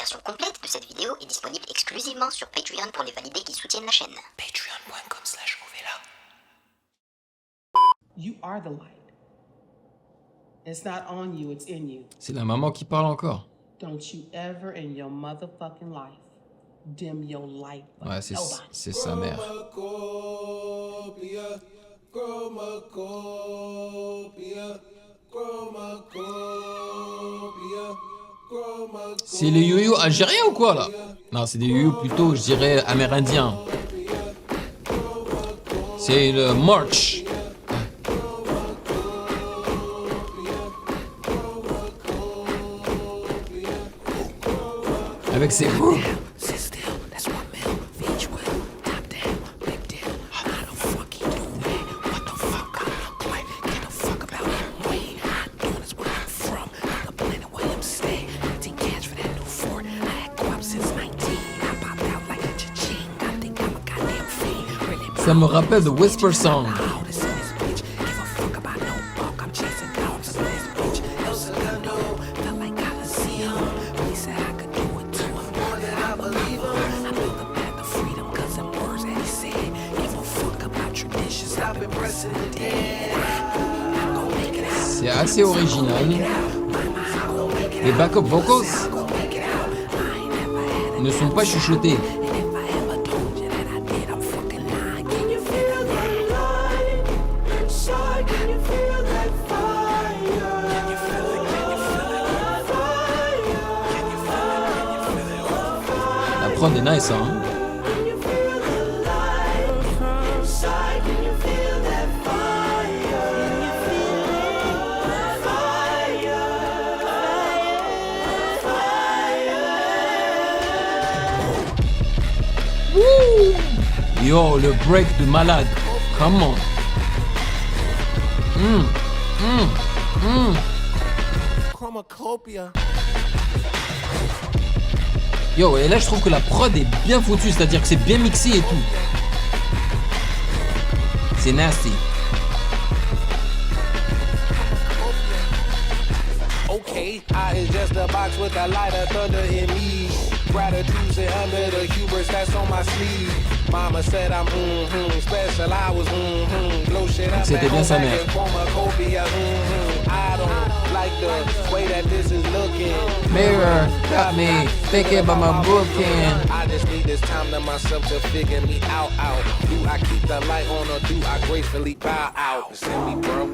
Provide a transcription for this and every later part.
version complète de cette vidéo est disponible exclusivement sur Patreon pour les validés qui soutiennent la chaîne. Patreon.com/Ovela. You are the light. It's not on you, it's in you. C'est la maman qui parle encore. Don't you ever in your motherfucking life dim your light. Ouais, c'est sa mère. C'est les yo-yo algériens ou quoi là? Non, c'est des yo-yo plutôt, je dirais, amérindiens. C'est le march. Avec ses... Ça me rappelle The Whisper Song. C'est assez original. Les backup vocals ne sont pas chuchotés. La prod est nice, hein. Yo, le break de malade. Come on. Chromacopia. Yo, et là je trouve que la prod est bien foutue, c'est-à-dire que c'est bien mixé et tout. C'est nasty. Okay, I is just a box with a light of thunder in me. Gratitude sit under the hubris that's on my sleeve. Mama said I'm special, I was blow shit up C'était bien sa mère. Chromacopia, I don't like the way that this is looking. Mirror got me thinking about my booking. I just need this time to myself to figure me out. Do I keep the light on or do I gracefully bow out? Send me, bro.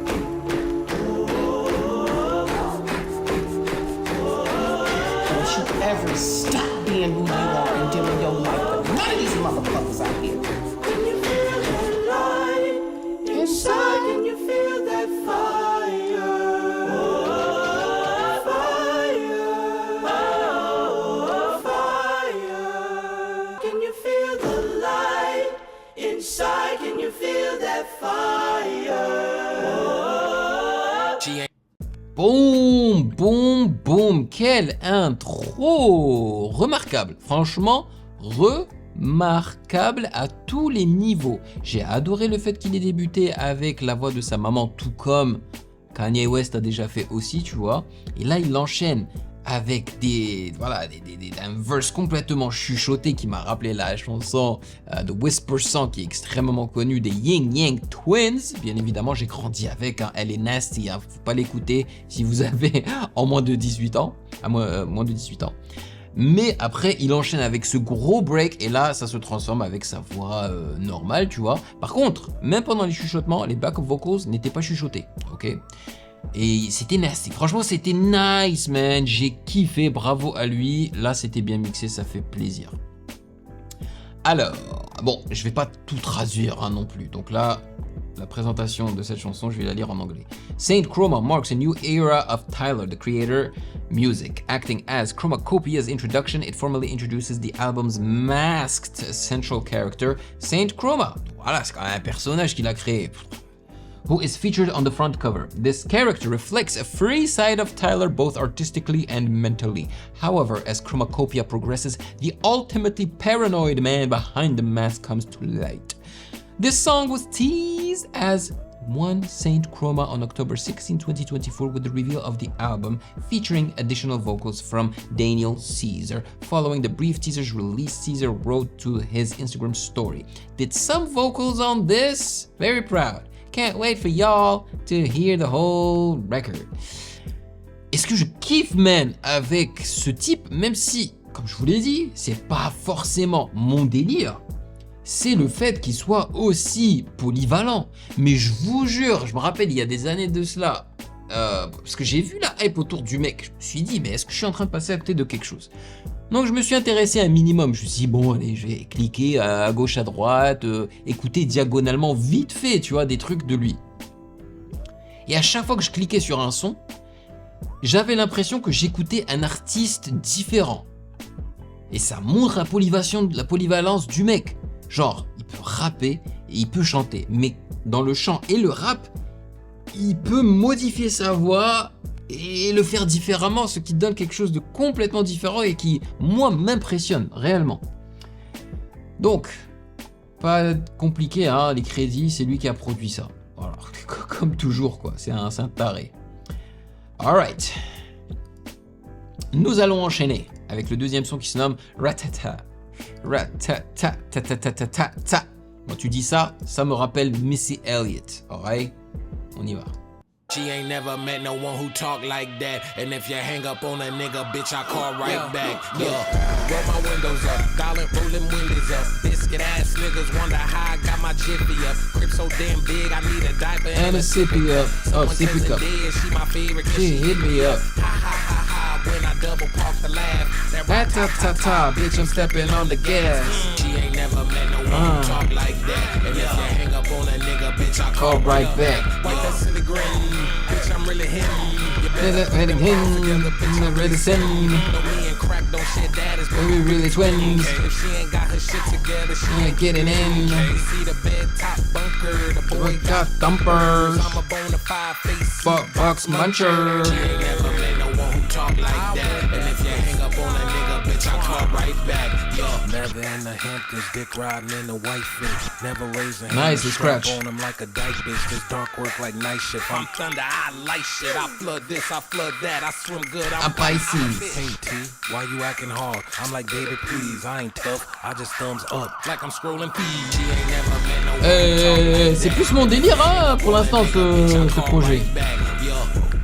Don't you ever stop being who you are and dimming your light. But none of these motherfuckers out here. Can you feel the light inside? Can you feel that fire? Fire. Can you feel the light inside? Can you feel that fire? Boum, boum, boum. Quelle intro. Remarquable. Franchement, remarquable à tous les niveaux. J'ai adoré le fait qu'il ait débuté avec la voix de sa maman, tout comme Kanye West a déjà fait aussi, tu vois. Et là, il enchaîne avec un verse complètement chuchoté qui m'a rappelé la chanson The Whisper Song qui est extrêmement connue des Ying Yang Twins. Bien évidemment, j'ai grandi avec, hein. Elle est nasty, hein. Faut pas l'écouter si vous avez en moins de 18 ans, moins de 18 ans. Mais après, il enchaîne avec ce gros break et là, ça se transforme avec sa voix normale, tu vois. Par contre, même pendant les chuchotements, les backup vocals n'étaient pas chuchotés, ok? Et c'était nasty. Franchement, c'était nice, man. J'ai kiffé. Bravo à lui. Là, c'était bien mixé. Ça fait plaisir. Alors, bon, je vais pas tout traduire hein, non plus. Donc là, la présentation de cette chanson, je vais la lire en anglais. Saint Chroma marks a new era of Tyler, the Creator music. Acting as Chromacopia's introduction, it formally introduces the album's masked central character, Saint Chroma. Voilà, c'est quand même un personnage qu'il a créé. Who is featured on the front cover. This character reflects a free side of Tyler both artistically and mentally. However, as Chromacopia progresses, the ultimately paranoid man behind the mask comes to light. This song was teased as One Saint Chroma on October 16, 2024 with the reveal of the album featuring additional vocals from Daniel Caesar. Following the brief teaser's release, Caesar wrote to his Instagram story, "Did some vocals on this? Very proud. Can't wait for y'all to hear the whole record." Et ce que je kiffe, man, avec ce type, même si, comme je vous l'ai dit, c'est pas forcément mon délire, c'est le fait qu'il soit aussi polyvalent. Mais je vous jure, je me rappelle il y a des années de cela, parce que j'ai vu la hype autour du mec, je me suis dit, mais est-ce que je suis en train de passer à côté de quelque chose? Donc je me suis intéressé un minimum, je me suis dit, bon allez, je vais cliquer à gauche, à droite, écouter diagonalement vite fait, tu vois, des trucs de lui. Et à chaque fois que je cliquais sur un son, j'avais l'impression que j'écoutais un artiste différent. Et ça montre la polyvalence du mec. Genre, il peut rapper et il peut chanter. Mais dans le chant et le rap, il peut modifier sa voix et le faire différemment, ce qui donne quelque chose de complètement différent et qui, moi, m'impressionne réellement. Donc, pas compliqué, hein, les crédits, c'est lui qui a produit ça. Voilà, comme toujours, quoi, c'est un taré. Alright. Nous allons enchaîner avec le deuxième son qui se nomme Ratata. Ratata. Quand tu dis ça, ça me rappelle Missy Elliott. Alright? On y va. She ain't never met no one who talk like that. And if you hang up on a nigga, bitch, I call right back. Yeah, roll my windows up, dollar rolling windows up. Biscuit ass niggas wonder how I got my jiffy up. Crib so damn big, I need a diaper And a sippy up. Oh, sippy cup. She my favorite. She hit me up. Ha ha ha ha. When I double park the laugh. That Ratata, bitch, I'm stepping on the gas. She ain't never met no one who talk like that. And if you hang up on a nigga, bitch, I call right back. White that's in the grin, bitch, I'm really him. You better Ready him, ready send. know me and crack don't share that is We really twins. If she ain't got her shit together, she Ain't getting in. can't see the bed top bunker. The boy Got thumpers. I'm a bona fide face. Box muncher. She ain't never met no one who talk like that. And if you hang up on a nigga, bitch, I call right back. Yo, never in the Hamptons, dick riding in the white fish. Never raising Nice, the scratch. on him like a dyke bitch. This dark work like night shift. I'm thunder, I light shit. I flood this, I flood that. I swim good, I'm Pisces. Hey T, why you acting hard? I'm like, baby, please, I ain't tough. I just thumbs up, like I'm scrolling feed. She ain't never met no C'est plus mon délire, hein, pour l'instant, ce projet.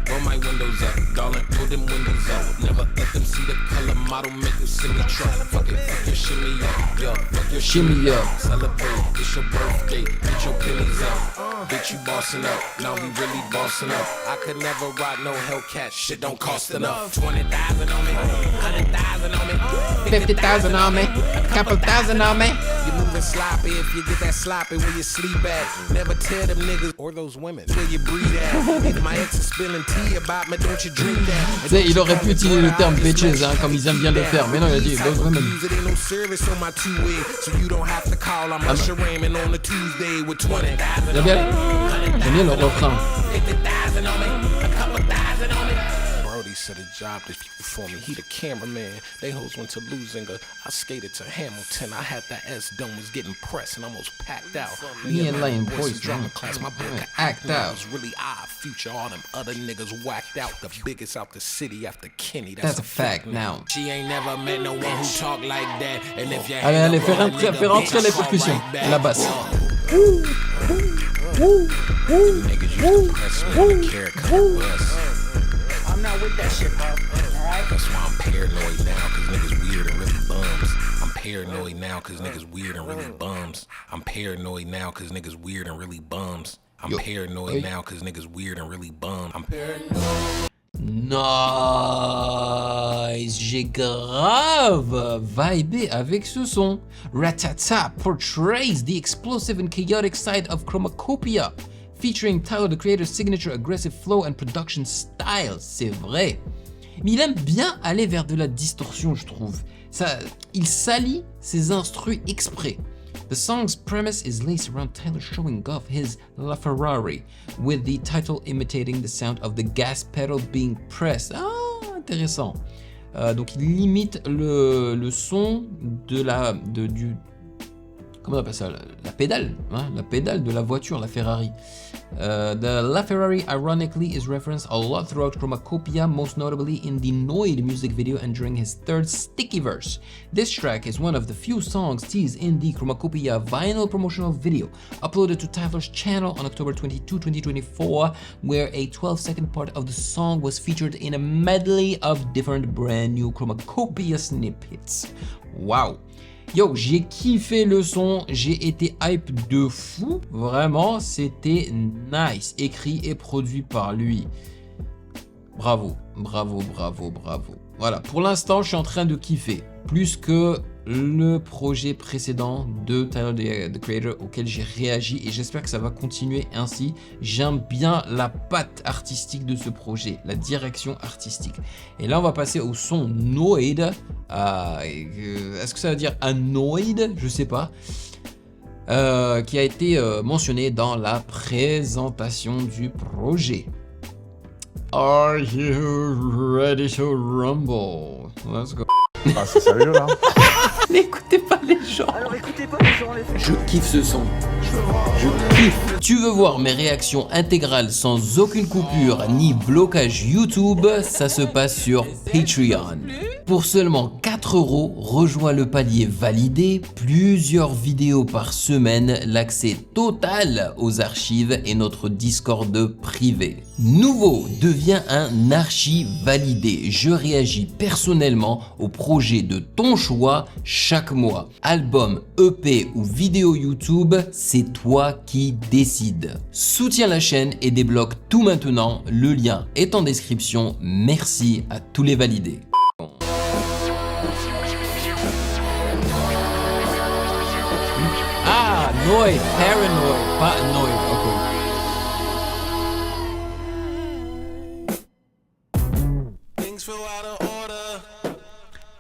Roll my windows up, darling, pull them windows up. Never let them see the color model, make them see me truck. Fuck it, fuck your shimmy up, yo, fuck your Shimmy up. Celebrate, it's your birthday, get your pennies up. Bitch, you bossing up, now we really bossing up. I could never rock no Hellcat, shit don't cost enough. 20,000 on me, 100,000 on me, 50,000 on me, couple thousand on me. You moving sloppy if you get that sloppy where you sleep at. Never tell them niggas or those women where you breathe at. If my ex is spilling tea about me, don't you drink that. Tu sais, il aurait pu utiliser le terme bitches, hein, comme ils aiment bien le faire, mais non, il a dit those women. It ain't no service on my two-way, so you don't have to call. I'm Usher Raymond on a Tuesday with 20,000 J'aime bien le refrain. 50,000 on me, a couple thousand on me. Brody said a job this for me. He the cameraman. They hoes went to Lusinger. I skated to Hamilton. I had that S dome was getting pressed and almost packed out. Me and Lion boys Boys, in drama man. class. My boy Yeah, could act out. was really odd. Future, all them other niggas whacked out. The biggest out the city after Kenny. That's a fact now. She ain't never met no one who talk like that. And if you Allez, fais rentrer les percussions, la basse. Niggas used to press me in the carrot covered bus. I'm not with that shit, bro. Alright? That's why I'm paranoid now, cause niggas weird and really bums. I'm paranoid now, cause niggas weird and really bums. I'm paranoid now, cause niggas weird and really bums. I'm paranoid now, cause niggas weird and really bums. I'm paranoid. Nice, j'ai grave vibé avec ce son. Ratata portrays the explosive and chaotic side of Chromacopia, featuring Tyler the Creator's signature aggressive flow and production style. C'est vrai. Mais il aime bien aller vers de la distorsion, je trouve. Il s'allie ses instrus exprès. The song's premise is laced around Tyler showing off his LaFerrari, with the title imitating the sound of the gas pedal being pressed. Ah, intéressant. Donc il limite le son comment on appelle ça, la pédale, hein, la pédale de la voiture, la Ferrari. The LaFerrari ironically is referenced a lot throughout Chromacopia, most notably in the Noid music video and during his third Sticky verse. This track is one of the few songs teased in the Chromacopia vinyl promotional video, uploaded to Tyler's channel on October 22, 2024, where a 12-second part of the song was featured in a medley of different brand new Chromacopia snippets. Wow! Yo, j'ai kiffé le son, j'ai été hype de fou, vraiment, c'était nice, écrit et produit par lui. Bravo, bravo, bravo, bravo. Voilà, pour l'instant, je suis en train de kiffer, plus que le projet précédent de Tyler, the Creator, auquel j'ai réagi, et j'espère que ça va continuer ainsi. J'aime bien la patte artistique de ce projet, la direction artistique. Et là, on va passer au son Noid. Est-ce que ça veut dire annoyed? Je sais pas. Qui a été mentionné dans la présentation du projet. Are you ready to rumble? Let's go. Ah, c'est sérieux là? N'écoutez pas les gens. Alors écoutez pas les gens, les Je kiffe ce son. Je kiffe. Tu veux voir mes réactions intégrales sans aucune coupure ni blocage YouTube? Ça se passe sur Patreon. Pour seulement 4 €, rejoins le palier validé, plusieurs vidéos par semaine, l'accès total aux archives et notre Discord privé. Nouveau, deviens un archi validé. Je réagis personnellement au projet de ton choix chaque mois. Album, EP ou vidéo YouTube, c'est toi qui décides. Soutiens la chaîne et débloque tout maintenant. Le lien est en description. Merci à tous les validés. Ah, Noid, Paranoid, pas Noid, ok. Things feel out of order.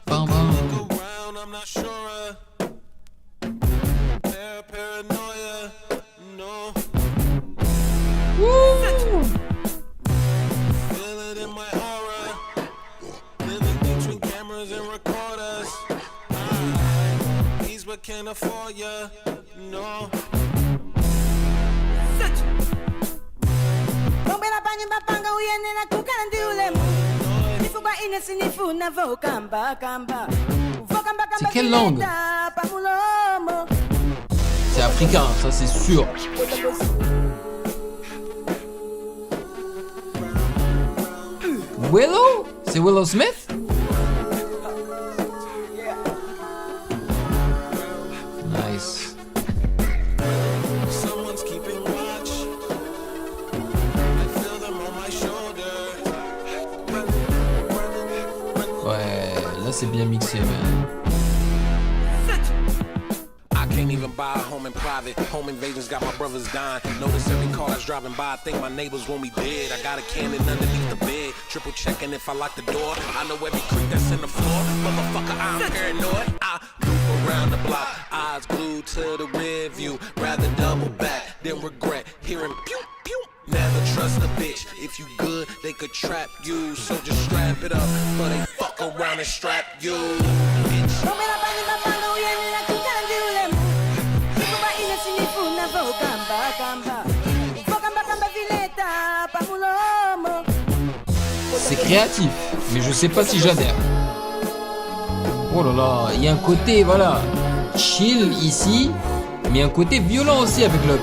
Bam, bam. Look around, I'm not sure. Paranoia, no. Feel it in my aura. Living between cameras and recorders. He's what can't afford ya, no. C'est quelle langue? C'est africain, ça c'est sûr. Willow? C'est Willow Smith? Nice. Someone's keeping watch. I feel them on my shoulder. Ouais, là c'est bien mixé, man. I can't even buy a home in private. Home invasions got my brothers dying. Notice every car that's driving by. I think my neighbors want me dead. I got a cannon underneath the bed. Triple checking if I lock the door. I know every creek that's in the floor. Motherfucker, I'm paranoid. I loop around the block. Eyes glued to the rear view. Rather double back than regret hearing pew pew. Never trust a bitch. If you good, they could trap you. So just strap it up. But they fuck around and strap you. Bitch. C'est créatif, mais je sais pas si j'adhère. Oh là là, il y a un côté, voilà, chill ici, mais un côté violent aussi avec le...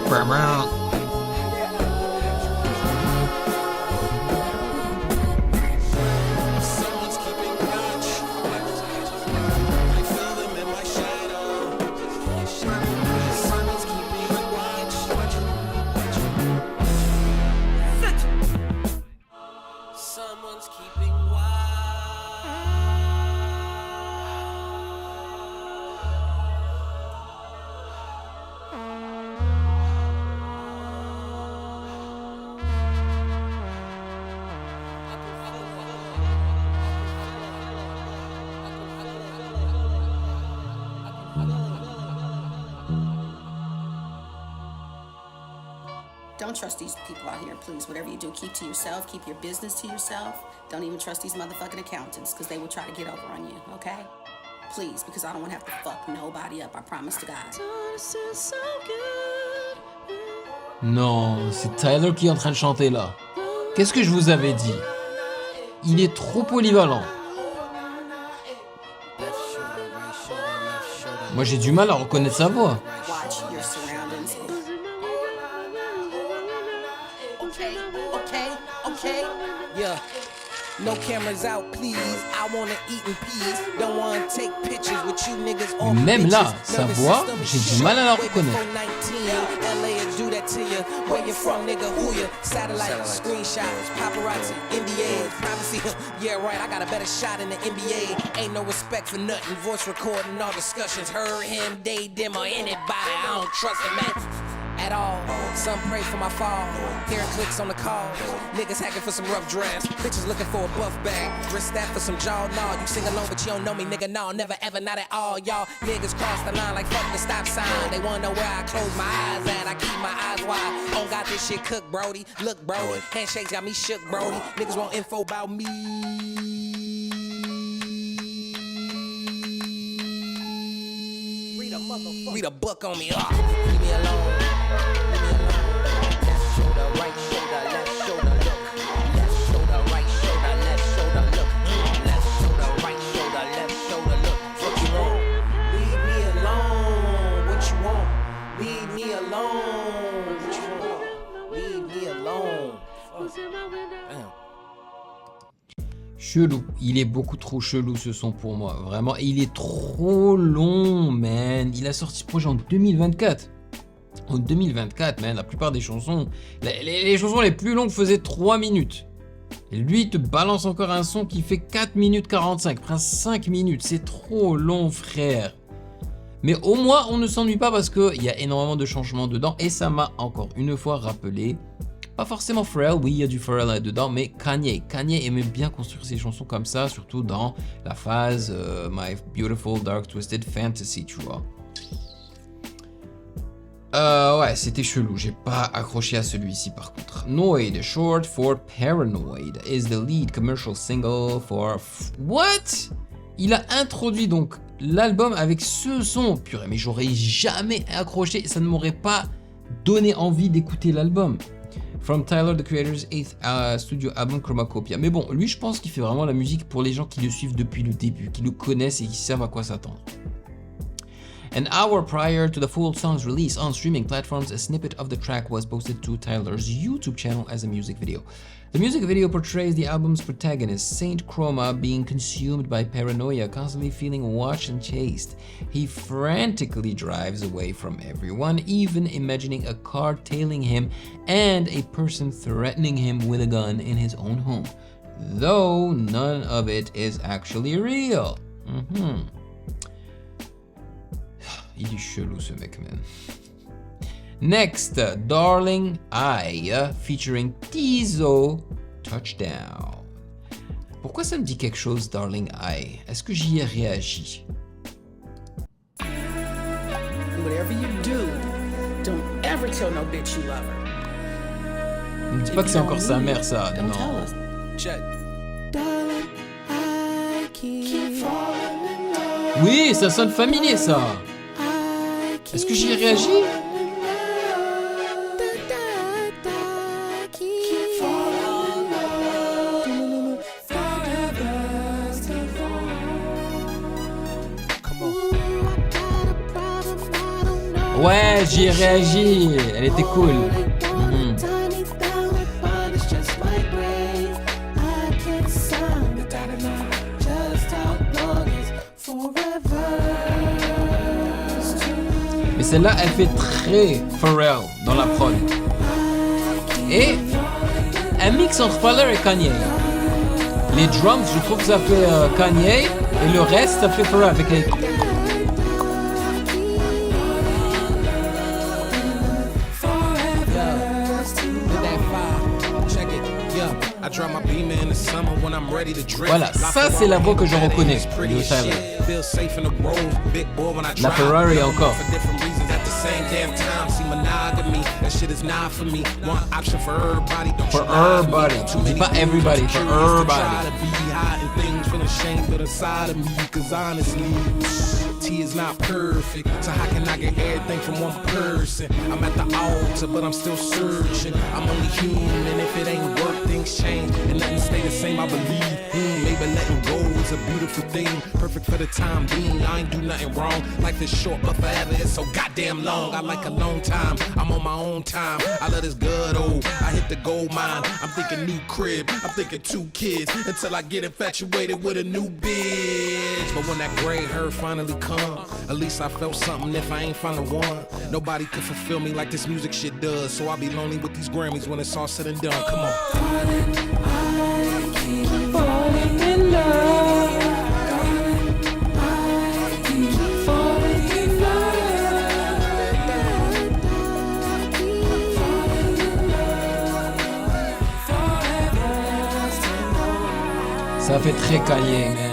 Someone's keeping watch. I feel them in my shadow. Someone's keeping watch. Someone's keeping watch. Don't trust these people out here, please. Whatever you do, keep to yourself. Keep your business to yourself. Don't even trust these motherfucking accountants, because they will try to get over on you, okay? Please, because I don't want to have to fuck nobody up. I promise to God. Non, c'est Tyler qui est en train de chanter là. Qu'est-ce que je vous avais dit? Il est trop polyvalent. Moi j'ai du mal à reconnaître sa voix. Watch your surroundings. Okay. Yeah. No cameras out, please. I wanna eat in peace. Don't wanna take pictures with you niggas off Même là, bitches. sa voix, j'ai du mal à la reconnaître. LA do that to you. Where you from, nigga? Who you? Satellite, screenshots, paparazzi, NBA, privacy. Yeah, right. I got a better shot in the NBA. Ain't no respect for nothing. Voice recording all discussions. Her, him, they, them, or anybody. I don't trust them, man. At all, some pray for my fall. Hearing clicks on the call. Niggas hacking for some rough drafts. Bitches looking for a buff bag. Wrist that for some jaw. Nah, you sing along, but you don't know me, nigga. No, never ever, not at all. Y'all niggas cross the line like fuck the stop sign. They wanna know where I close my eyes at. I keep my eyes wide. Don't got this shit cooked, Brody. Look, Brody. Handshakes got me shook, Brody. Niggas want info about me. Read a book on me. Leave me alone. Chelou, il est beaucoup trop chelou ce son pour moi, vraiment, et il est trop long, man. Il a sorti ce projet en 2024. En 2024, man, la plupart des chansons, les chansons les plus longues faisaient 3 minutes. Et lui, il te balance encore un son qui fait 4 minutes 45, presque 5 minutes, c'est trop long, frère. Mais au moins, on ne s'ennuie pas parce qu'il y a énormément de changements dedans, et ça m'a encore une fois rappelé. Pas forcément Pharrell, oui, il y a du Pharrell là-dedans, mais Kanye. Kanye aimait bien construire ses chansons comme ça, surtout dans la phase My Beautiful Dark Twisted Fantasy, tu vois. Ouais, c'était chelou, j'ai pas accroché à celui-ci par contre. Noid, short for Paranoid, is the lead commercial single for... What? Il a introduit donc l'album avec ce son. Purée, mais j'aurais jamais accroché, ça ne m'aurait pas donné envie d'écouter l'album. From Tyler, the Creator's 8th studio album Chromacopia. Mais bon, lui, je pense qu'il fait vraiment la musique pour les gens qui le suivent depuis le début, qui le connaissent et qui savent à quoi s'attendre. An hour prior to the full song's release on streaming platforms, a snippet of the track was posted to Tyler's YouTube channel as a music video. The music video portrays the album's protagonist, Saint Chroma, being consumed by paranoia, constantly feeling watched and chased. He frantically drives away from everyone, even imagining a car tailing him and a person threatening him with a gun in his own home, though none of it is actually real. Il est chelou ce mec, man. Next, Darling I, featuring Tizo, Touchdown. Pourquoi ça me dit quelque chose, Darling I? Est-ce que j'y ai réagi? Whatever you do, don't ever tell no bitch you love her. Ne me dis pas que c'est encore sa mère, ça. Don't tell Non. us. Check. Oui, ça sonne familier, ça. Est-ce que j'y ai réagi? Ouais, j'y ai réagi. Elle était cool. Mais celle-là, elle fait très Pharrell dans la prod. Et un mix entre Pharrell et Kanye. Les drums, je trouve que ça fait Kanye, et le reste, ça fait Pharrell avec les... Voilà, ça c'est la voix que je reconnais de Tyler. La Ferrari encore. For everybody. Dis pas everybody, for everybody. hiding things from the shame but inside of me. Cause honestly, T is not perfect. So how can I get everything from one person? I'm at the altar, but I'm still searching. I'm only human. If it ain't work, things change. And nothing stay the same, I believe. Maybe letting go is a beautiful thing. Perfect for the time being. I ain't do nothing wrong. Life is short, but forever is so goddamn long. I like a long time. I'm on my own time. I let this good old. I hit the gold mine. I'm thinking new crib. I'm thinking 2 kids. Until I get infatuated with a new bitch. But when that gray hair finally come, at least I felt something if I ain't found the one. Nobody could fulfill me like this music shit does. So I'll be lonely with these Grammys when it's all said and done. Come on. I keep falling in love. I keep falling in love. Falling in love. Forever still. Ça fait très Kanye, man.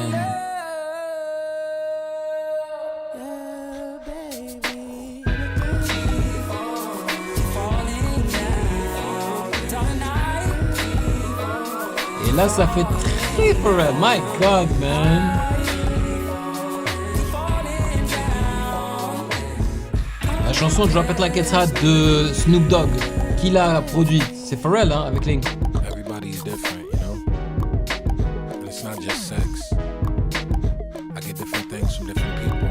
Et là, ça fait très Pharrell. My God, man. La chanson Drop It Like It's Hot de Snoop Dogg, qui l'a produite, c'est Pharrell, hein, avec Link. Everybody's different, you know? And it's not just sex. I get different things from different people.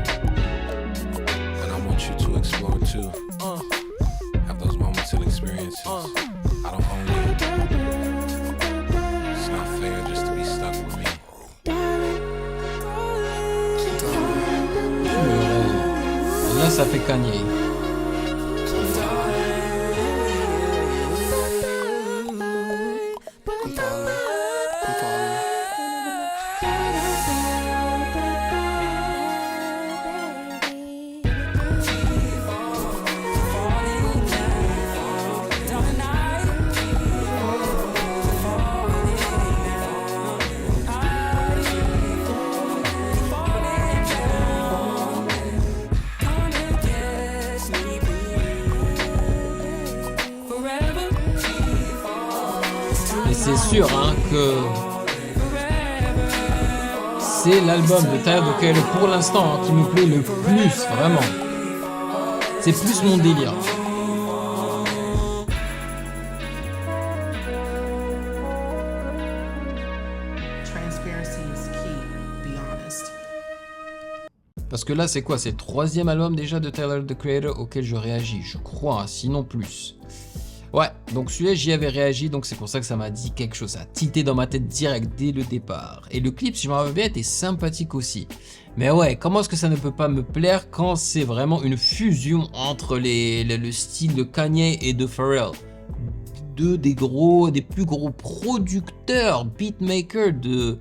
And I want you to explore too. Have those moments and experiences. I don't own you. It's not fair just to be stuck with me. Et là, ça fait Kanye. Et c'est sûr hein, que c'est l'album de Tyler, The Creator pour l'instant hein, qui me plaît le plus, vraiment. C'est plus mon délire. Transparency is key, be honest. Parce que là, c'est quoi? C'est le 3e album déjà de Tyler, The Creator auquel je réagis, je crois, hein, sinon plus. Ouais, donc celui-là, j'y avais réagi, donc c'est pour ça que ça m'a dit quelque chose. Ça a tilté dans ma tête direct dès le départ. Et le clip, si je me rappelle bien, était sympathique aussi. Mais ouais, comment est-ce que ça ne peut pas me plaire quand c'est vraiment une fusion entre le style de Kanye et de Pharrell? Deux des plus gros producteurs, beatmakers des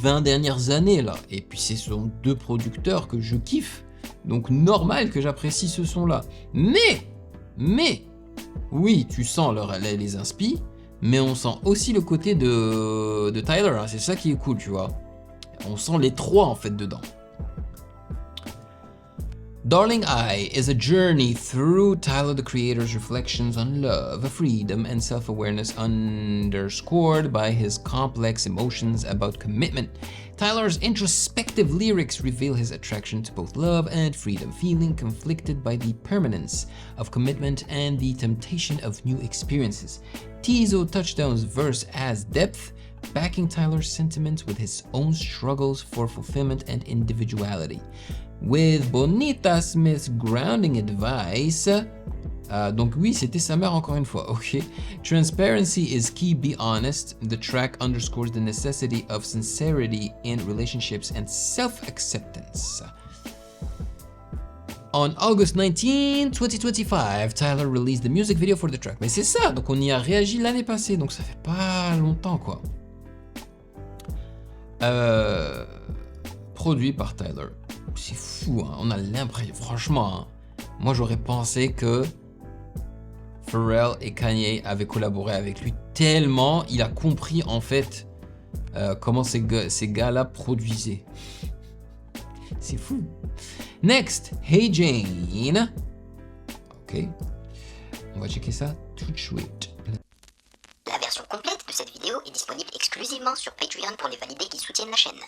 20 dernières années là. Et puis ce sont 2 producteurs que je kiffe. Donc normal que j'apprécie ce son-là. Mais, oui, tu sens les inspi, mais on sent aussi le côté de Tyler, hein. C'est ça qui est cool, tu vois. On sent les 3 en fait dedans. Darling I is a journey through Tyler, the Creator's reflections on love, freedom, and self-awareness underscored by his complex emotions about commitment. Tyler's introspective lyrics reveal his attraction to both love and freedom, feeling conflicted by the permanence of commitment and the temptation of new experiences. Tizo Touchdown's verse adds depth, backing Tyler's sentiments with his own struggles for fulfillment and individuality. With Bonita Smith's grounding advice, donc oui, c'était sa mère encore une fois, ok. Transparency is key, be honest. The track underscores the necessity of sincerity in relationships and self-acceptance. On August 19, 2025, Tyler released the music video for the track. Mais c'est ça, donc on y a réagi l'année passée, donc ça fait pas longtemps quoi. Produit par Tyler. C'est fou, hein. On a l'impression, franchement, hein, moi j'aurais pensé que Pharrell et Kanye avaient collaboré avec lui tellement il a compris en fait comment ces gars-là produisaient. C'est fou. Next, Hey Jane. Ok, on va checker ça tout de suite. La version complète de cette vidéo est disponible exclusivement sur Patreon pour les validés qui soutiennent la chaîne.